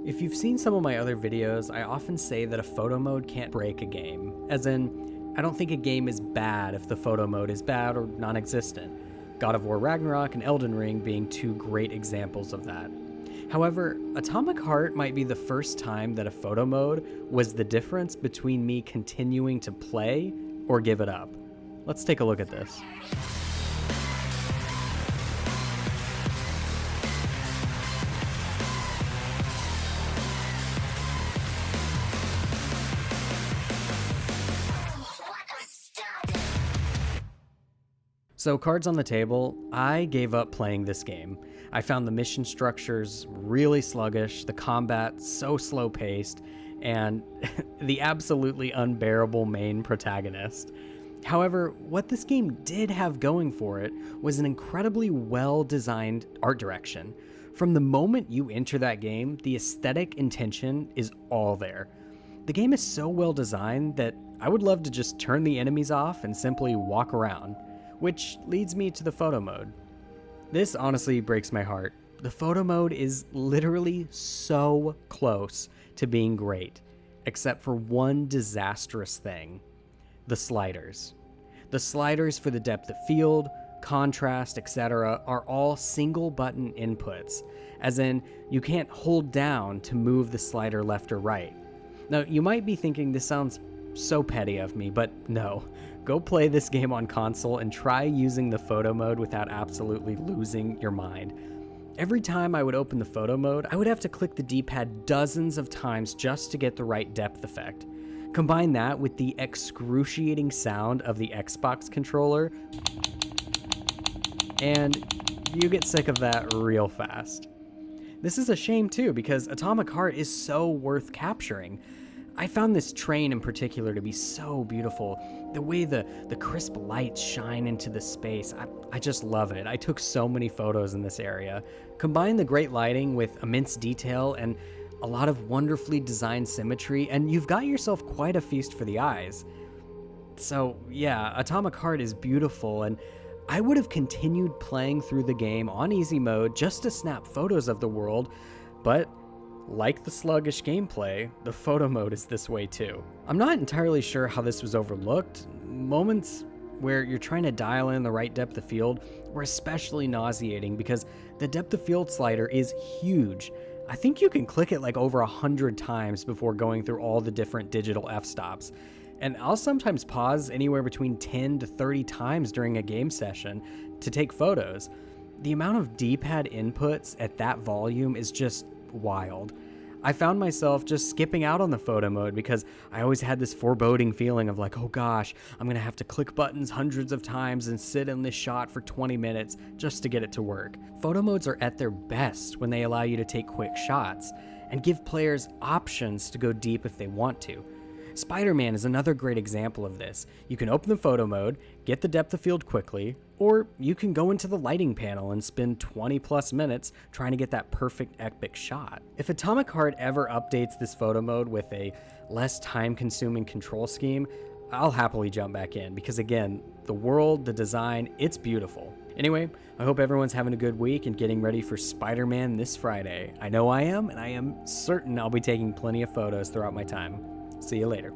If you've seen some of my other videos, I often say that a photo mode can't break a game. As in, I don't think a game is bad if the photo mode is bad or non-existent. God of War Ragnarok and Elden Ring being two great examples of that. However, Atomic Heart might be the first time that a photo mode was the difference between me continuing to play or give it up. Let's take a look at this. So cards on the table, I gave up playing this game. I found the mission structures really sluggish, the combat so slow paced, and the absolutely unbearable main protagonist. However, what this game did have going for it was an incredibly well-designed art direction. From the moment you enter that game, the aesthetic intention is all there. The game is so well designed that I would love to just turn the enemies off and simply walk around. Which leads me to the photo mode. This honestly breaks my heart. The photo mode is literally so close to being great, except for one disastrous thing: the sliders. The sliders for the depth of field, contrast, etc. are all single button inputs, as in you can't hold down to move the slider left or right. Now, you might be thinking this sounds so petty of me, but no. Go play this game on console and try using the photo mode without absolutely losing your mind. Every time I would open the photo mode, I would have to click the D-pad dozens of times just to get the right depth effect. Combine that with the excruciating sound of the Xbox controller, and you get sick of that real fast. This is a shame too, because Atomic Heart is so worth capturing. I found this train in particular to be so beautiful. The way the crisp lights shine into the space, I just love it. I took so many photos in this area. Combine the great lighting with immense detail and a lot of wonderfully designed symmetry, and you've got yourself quite a feast for the eyes. So yeah, Atomic Heart is beautiful, and I would have continued playing through the game on easy mode just to snap photos of the world, but like the sluggish gameplay, the photo mode is this way too. I'm not entirely sure how this was overlooked. Moments where you're trying to dial in the right depth of field were especially nauseating because the depth of field slider is huge. I think you can click it like over 100 times before going through all the different digital f-stops. And I'll sometimes pause anywhere between 10 to 30 times during a game session to take photos. The amount of D-pad inputs at that volume is just wild. I found myself just skipping out on the photo mode because I always had this foreboding feeling of like, oh gosh, I'm gonna have to click buttons hundreds of times and sit in this shot for 20 minutes just to get it to work. Photo modes are at their best when they allow you to take quick shots and give players options to go deep if they want to. Spider-Man is another great example of this. You can open the photo mode, get the depth of field quickly, or you can go into the lighting panel and spend 20 plus minutes trying to get that perfect epic shot. If Atomic Heart ever updates this photo mode with a less time-consuming control scheme, I'll happily jump back in because again, the world, the design, it's beautiful. Anyway, I hope everyone's having a good week and getting ready for Spider-Man this Friday. I know I am, and I am certain I'll be taking plenty of photos throughout my time. See you later.